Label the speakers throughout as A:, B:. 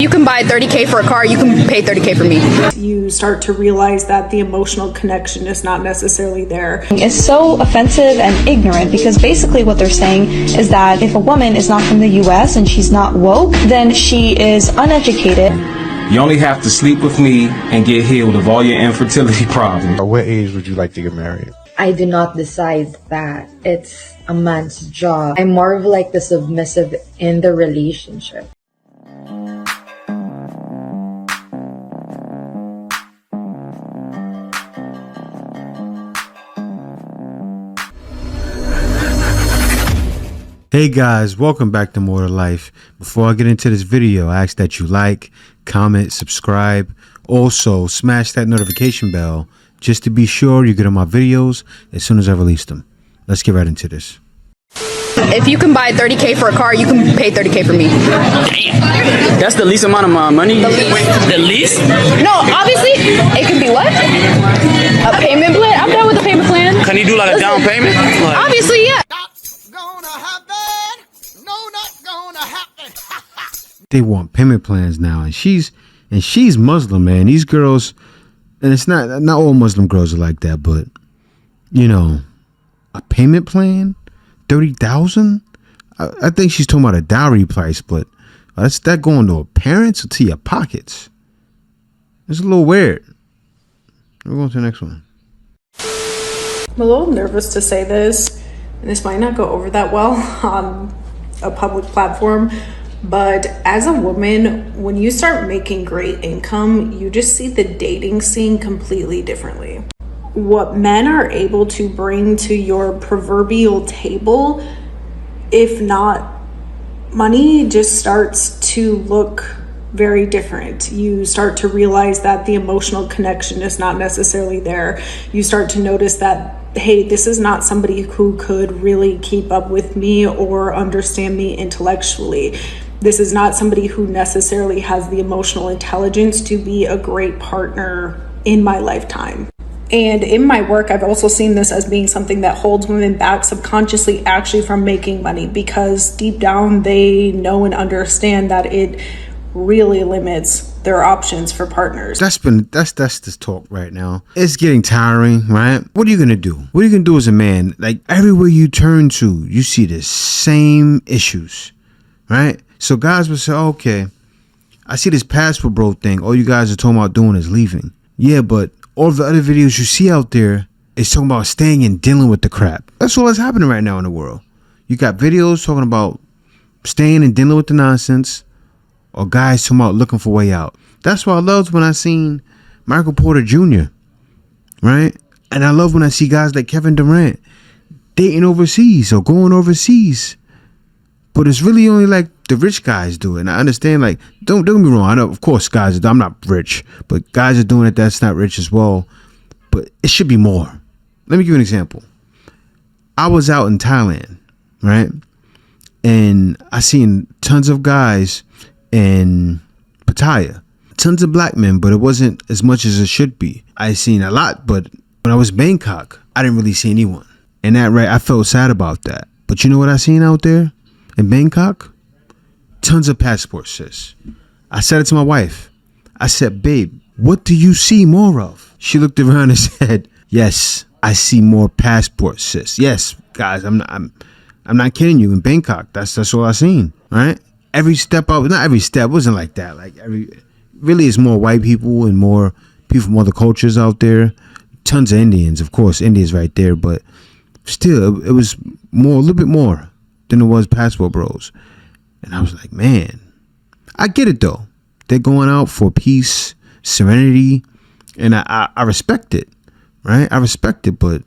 A: You can buy 30K for a car, you can pay 30K for me.
B: You start to realize that the emotional connection is not necessarily there.
C: It's so offensive and ignorant because basically what they're saying is that if a woman is not from the US and she's not woke, then she is uneducated.
D: You only have to sleep with me and get healed of all your infertility problems.
E: At what age would you like to get married?
F: I do not decide that. It's a man's job. I'm more of like the submissive in the relationship.
G: Hey guys, welcome back to More to Life. Before I get into this video, I ask that you like, comment, subscribe. Also, smash that notification bell just to be sure you get on my videos as soon as I release them. Let's get right into this.
A: If you can buy 30K for a car, you can pay 30K for me.
H: Damn. That's the least amount of money? The least?
A: No, obviously, it can be what? A payment plan? I'm done with the payment plan.
H: Can you do like a down payment? Like,
A: obviously, yeah.
G: They want payment plans now, and she's Muslim, man. These girls, and it's not all Muslim girls are like that, but you know, a payment plan, 30,000. I think she's talking about a dowry price, but that's that going to her parents or to your pockets. It's a little weird. We're going to the next one.
B: I'm a little nervous to say this, and this might not go over that well on a public platform, but as a woman, when you start making great income, you just see the dating scene completely differently. What men are able to bring to your proverbial table, if not money, just starts to look very different. You start to realize that the emotional connection is not necessarily there. You start to notice that, hey, this is not somebody who could really keep up with me or understand me intellectually. This is not somebody who necessarily has the emotional intelligence to be a great partner in my lifetime. And in my work, I've also seen this as being something that holds women back subconsciously actually from making money, because deep down they know and understand that it really limits their options for partners.
G: That's this talk right now. It's getting tiring, right? What are you gonna do? What are you gonna do as a man? Like everywhere you turn to, you see the same issues, right? So guys will say, okay, I see this passport bro thing. All you guys are talking about doing is leaving. Yeah, but all the other videos you see out there is talking about staying and dealing with the crap. That's all that's happening right now in the world. You got videos talking about staying and dealing with the nonsense, or guys talking about looking for a way out. That's why I loved when I seen Michael Porter Jr., right? And I love when I see guys like Kevin Durant dating overseas or going overseas. But it's really only like the rich guys do it. And I understand, like, don't get me wrong. I know, of course, guys, I'm not rich, but guys are doing it that's not rich as well. But it should be more. Let me give you an example. I was out in Thailand, right? And I seen tons of guys in Pattaya, tons of black men, but it wasn't as much as it should be. I seen a lot, but when I was in Bangkok, I didn't really see anyone. And that, right, I felt sad about that. But you know what I seen out there in Bangkok? Tons of passports, sis. I said it to my wife. I said, babe, what do you see more of? She looked around and said, yes, I see more passports, sis. Yes, guys, I'm not kidding you. In Bangkok, that's all I seen, right? Every step out, not every step, wasn't like that. Like really it's more white people and more people from other cultures out there. Tons of Indians, of course, India's right there, but still it was more, a little bit more than it was passport bros. And I was like, man, I get it though. They're going out for peace, serenity, and I respect it, right? I respect it, but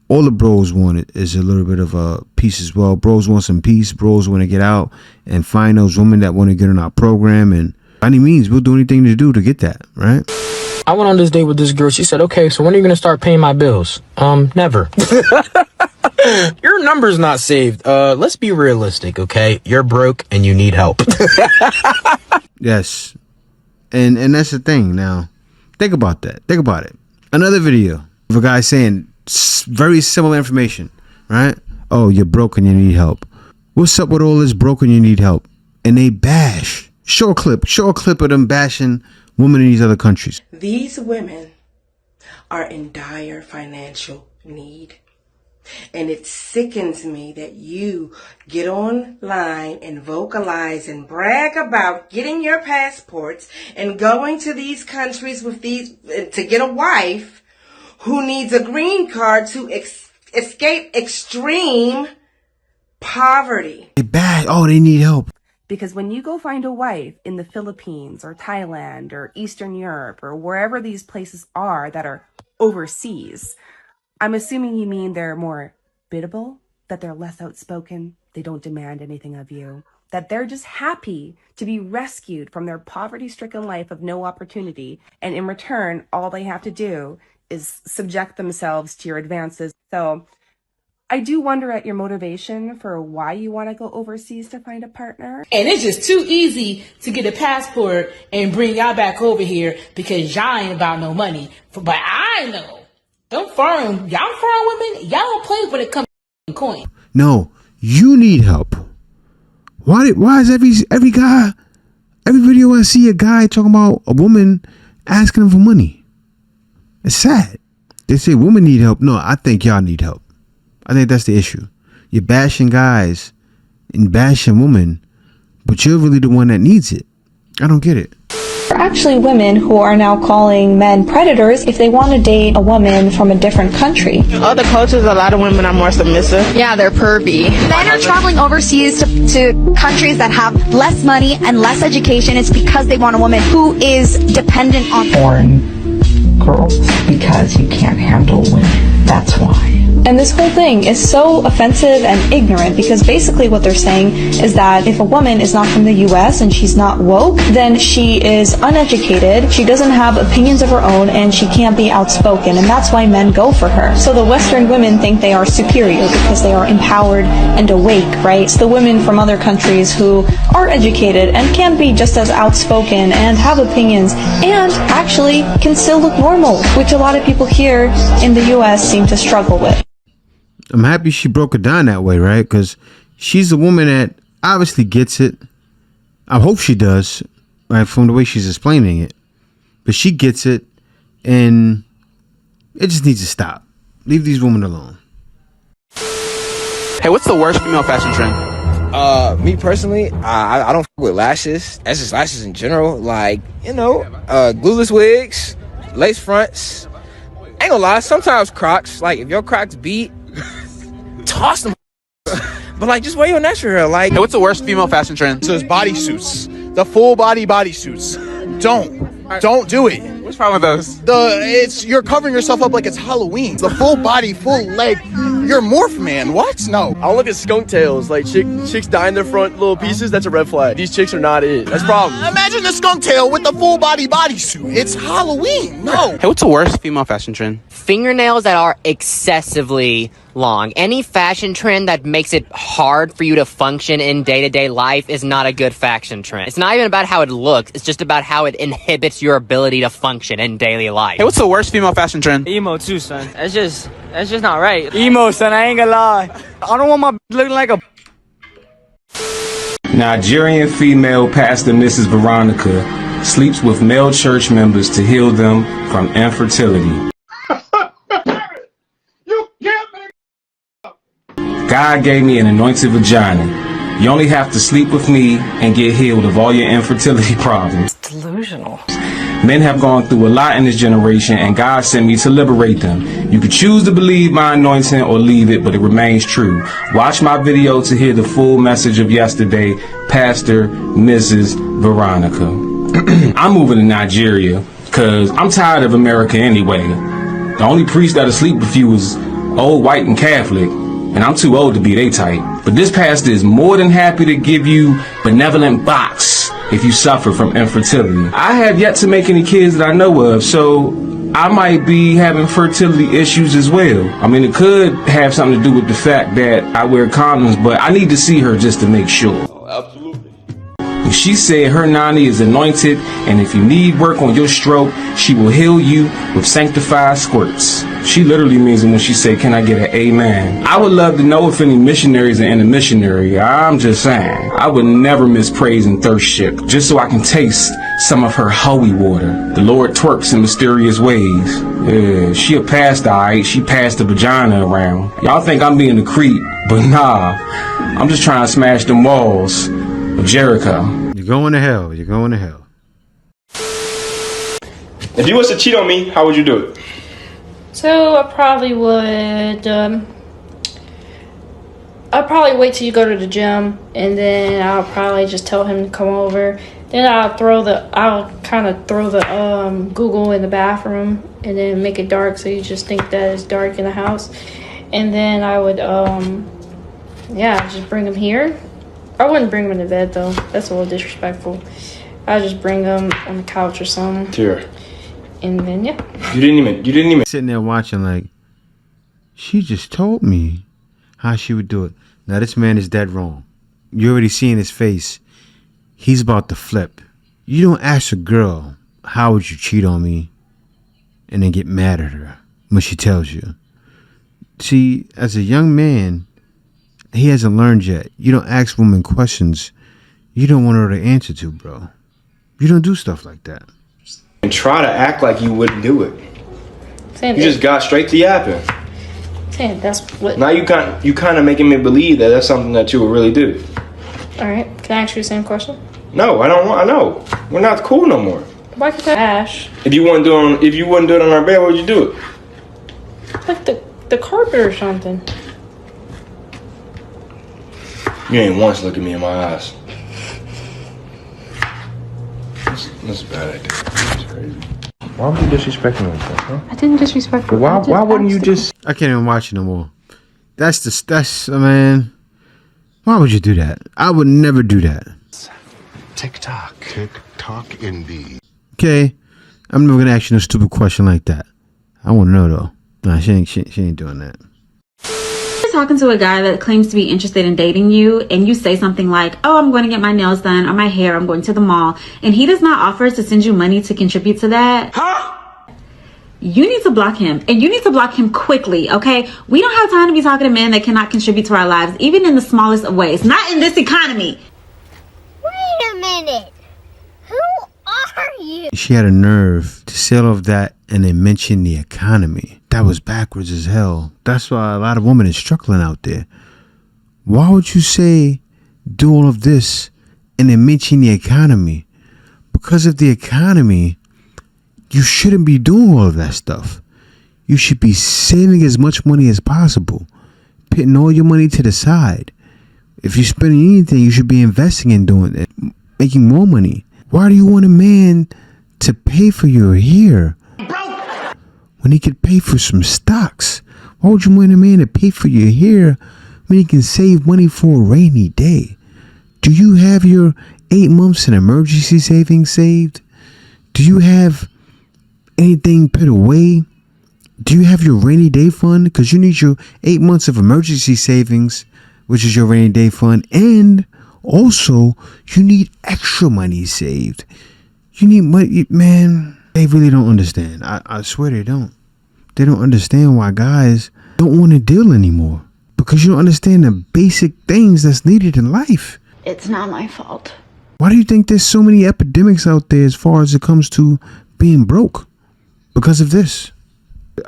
G: all the bros want it is a little bit of a peace as well. Bros want some peace. Bros want to get out and find those women that want to get on our program. And by any means, we'll do anything to do to get that, right?
H: I went on this date with this girl. She said, okay, so when are you going to start paying my bills? Never. Your number's not saved. Let's be realistic, okay? You're broke and you need help.
G: Yes. And that's the thing. Now, think about that. Think about it. Another video of a guy saying very similar information, right? Oh, you're broke and you need help. What's up with all this broke and you need help? And they bash Show a clip of them bashing women in these other countries.
I: These women are in dire financial need. And it sickens me that you get online and vocalize and brag about getting your passports and going to these countries with to get a wife who needs a green card to escape extreme poverty.
G: They need help.
J: Because when you go find a wife in the Philippines or Thailand or Eastern Europe or wherever these places are that are overseas, I'm assuming you mean they're more biddable, that they're less outspoken, they don't demand anything of you, that they're just happy to be rescued from their poverty-stricken life of no opportunity, and in return, all they have to do is subject themselves to your advances. So I do wonder at your motivation for why you want to go overseas to find a partner.
K: And it's just too easy to get a passport and bring y'all back over here because y'all ain't about no money. But I know. Y'all foreign women, y'all don't play when it comes to coin.
G: No, you need help. Why is every video I see a guy talking about a woman asking him for money? It's sad. They say women need help. No, I think y'all need help. I think that's the issue. You're bashing guys and bashing women, but you're really the one that needs it. I don't get it.
C: There are actually women who are now calling men predators if they want to date a woman from a different country.
L: Other cultures, a lot of women are more submissive.
M: Yeah, they're pervy. Men are traveling overseas to countries that have less money and less education. It's because they want a woman who is dependent on
F: Foreign girls because you can't handle women. That's why.
C: And this whole thing is so offensive and ignorant because basically what they're saying is that if a woman is not from the US and she's not woke, then she is uneducated, she doesn't have opinions of her own, and she can't be outspoken, and that's why men go for her. So the Western women think they are superior because they are empowered and awake, right? It's the women from other countries who are educated and can be just as outspoken and have opinions and actually can still look normal, which a lot of people here in the US seem to struggle with.
G: I'm happy she broke it down that way, right? Because she's a woman that obviously gets it. I hope she does, right, from the way she's explaining it. But she gets it, and it just needs to stop. Leave these women alone.
N: Hey, what's the worst female fashion trend?
O: Me personally, I don't f with lashes. That's just lashes in general. Like, glueless wigs, lace fronts. Ain't gonna lie, sometimes Crocs, like if your Crocs beat, toss them. But like, just wear your natural hair. Like,
N: hey, what's the worst female fashion trend?
P: So it's bodysuits, the full body bodysuits. Don't do it.
N: What's wrong with those?
P: You're covering yourself up like it's Halloween. The full body, full leg. You're morph man. What? No.
Q: I don't look at skunk tails. Like chicks dyeing their front little pieces. That's a red flag. These chicks are not it. That's a problem.
P: Imagine the skunk tail with the full body bodysuit. It's Halloween. No.
N: Hey, what's the worst female fashion trend?
R: Fingernails that are excessively long. Any fashion trend that makes it hard for you to function in day-to-day life is not a good fashion trend. It's not even about how it looks. It's just about how it inhibits your ability to function in daily life.
N: Hey, what's the worst female fashion trend?
S: Emo too, son. That's just not right. Emo, son, I ain't gonna lie. I don't want my looking like a...
D: Nigerian female pastor Mrs Veronica sleeps with male church members to heal them from infertility. God gave me an anointed vagina. You only have to sleep with me and get healed of all your infertility problems.
F: It's delusional.
D: Men have gone through a lot in this generation, and God sent me to liberate them. You could choose to believe my anointing or leave it, but it remains true. Watch my video to hear the full message of yesterday, Pastor Mrs Veronica. I'm moving to Nigeria because I'm tired of America anyway. The only priest that'll sleep with you is old, white, and Catholic. And I'm too old to be they type. But this pastor is more than happy to give you benevolent box if you suffer from infertility. I have yet to make any kids that I know of, so I might be having fertility issues as well. I mean, it could have something to do with the fact that I wear condoms, but I need to see her just to make sure.
Q: Oh, absolutely.
D: But she said her nanny is anointed, and if you need work on your stroke, she will heal you with sanctified squirts. She literally means it when she said, can I get an amen? I would love to know if any missionaries are in a missionary. I'm just saying. I would never miss praise and thirst ship, just so I can taste some of her holy water. The Lord twerks in mysterious ways. Yeah, she a pastor, alright? She passed the vagina around. Y'all think I'm being a creep, but nah. I'm just trying to smash them walls of Jericho.
G: You're going to hell. You're going to hell.
T: If you was to cheat on me, how would you do it?
U: So I probably would, I'll probably wait till you go to the gym, and then I'll probably just tell him to come over. Then I'll kind of throw the Google in the bathroom, and then make it dark so you just think that it's dark in the house. And then I would, just bring him here. I wouldn't bring him in the bed though. That's a little disrespectful. I'd just bring him on the couch or something.
T: Sure.
U: And then
T: You didn't even
G: sitting there watching like, she just told me how she would do it. Now this man is dead wrong. You already seen his face. He's about to flip. You don't ask a girl, how would you cheat on me? And then get mad at her when she tells you. See, as a young man, he hasn't learned yet. You don't ask women questions you don't want her to answer to, bro. You don't do stuff like that.
T: and try to act like you wouldn't do it.
U: Saying
T: You just got straight to yapping.
U: saying that's what.
T: Now you kind of making me believe that that's something that you would really do.
U: All right, can I ask you the same question?
T: No, I don't want. I know we're not cool no more.
U: Why could I Ash?
T: If you wouldn't do it on our bed, what would you do it?
U: Like the carpet or something.
T: You ain't once look at me in my eyes. That's a bad idea. That's crazy. Why would you disrespect me like that, huh?
U: I didn't disrespect you.
T: Why wouldn't you just?
G: I can't even watch it no more. That's man. Why would you do that? I would never do that.
E: TikTok. TikTok indeed.
G: Okay, I'm never gonna ask you no stupid question like that. I want to know though. Nah, she ain't doing that.
V: You're talking to a guy that claims to be interested in dating you, and you say something like, "Oh, I'm going to get my nails done or my hair. I'm going to the mall," and he does not offer to send you money to contribute to that. Huh? You need to block him, and you need to block him quickly, okay? We don't have time to be talking to men that cannot contribute to our lives, even in the smallest of ways. Not in this economy.
W: Wait a minute. Who are you?
G: She had a nerve to say all of that and then mention the economy. That was backwards as hell. That's why a lot of women are struggling out there. Why would you say do all of this and then mention the economy? Because of the economy, you shouldn't be doing all of that stuff. You should be saving as much money as possible, putting all your money to the side. If you're spending anything, you should be investing in doing it, making more money. Why do you want a man to pay for your hair when he could pay for some stocks? Why would you want a man to pay for your hair when he can save money for a rainy day? Do you have your 8 months in emergency savings saved? Do you have anything put away? Do you have your rainy day fund? Because you need your 8 months of emergency savings, which is your rainy day fund, and also you need extra money saved. You need money, man. They really don't understand. I swear they don't. They don't understand why guys don't want to deal anymore, because you don't understand the basic things that's needed in life.
V: It's not my fault.
G: Why do you think there's so many epidemics out there as far as it comes to being broke? Because of this.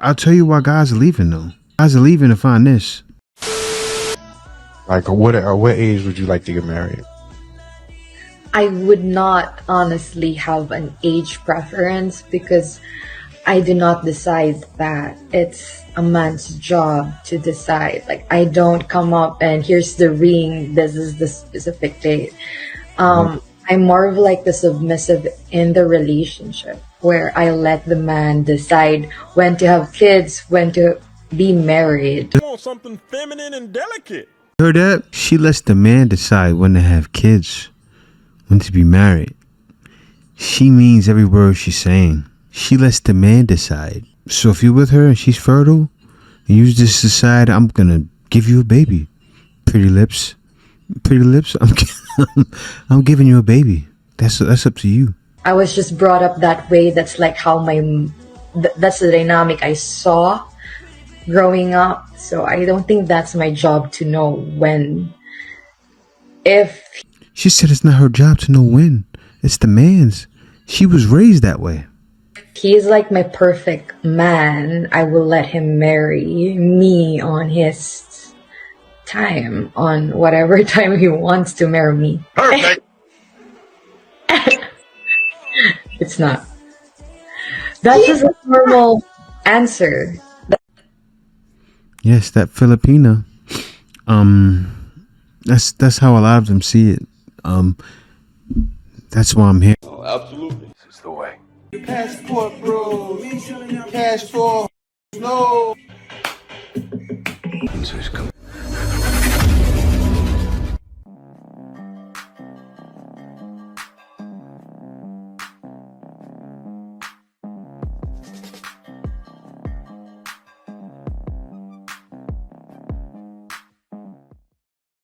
G: I'll tell you why guys are leaving though. Guys are leaving to find this.
E: Like, what age would you like to get married?
F: I would not honestly have an age preference because I do not decide that. It's a man's job to decide. Like, I don't come up and here's the ring, this is the specific date. I'm more of like the submissive in the relationship where I let the man decide when to have kids, when to be married.
X: You want something feminine and delicate.
G: Heard that? She lets the man decide when to have kids, when to be married. She means every word she's saying. She lets the man decide. So if you're with her and she's fertile, and you just decide, I'm gonna give you a baby. Pretty lips. Pretty lips. I'm giving you a baby. That's up to you.
F: I was just brought up that way. That's like how that's the dynamic I saw growing up. So I don't think that's my job to know when. If
G: She said it's not her job to know when. It's the man's. She was raised that way.
F: he is like my perfect man, I will let him marry me on his time, on whatever time he wants to marry me.
P: Perfect.
F: It's not. That's just a normal answer.
G: Yes, that Filipina. That's how a lot of them see it. That's why I'm here.
T: Oh, absolutely. This is the way.
P: Passport, bro. Cash for no.
T: So he's coming.